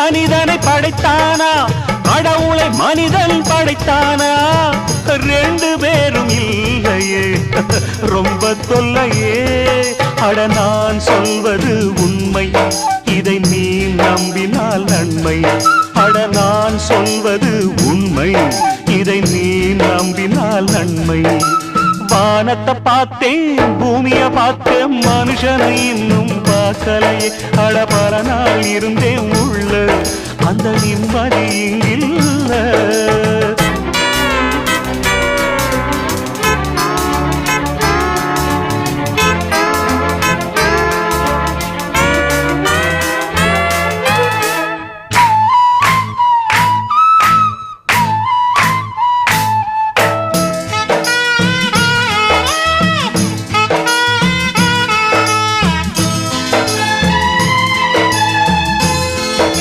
மனிதனை படைத்தானா கடவுளை மனிதன் படைத்தானா ரெண்டு பேரும் இல்லையே ரொம்ப தொல்லையே அட நான் சொல்வது உண்மை இதை நீ நம்பினால் நன்மை அட நான் சொல்வது உண்மை இதை நீ நம்பினால் நன்மை வானத்தை பார்த்தேன் பூமிய பார்த்தேன் மனுஷனை இன்னும் பார்க்கலையே அட பல நாள் இருந்தேன் உள்ள அந்த நிம்மதி இங்கில்ல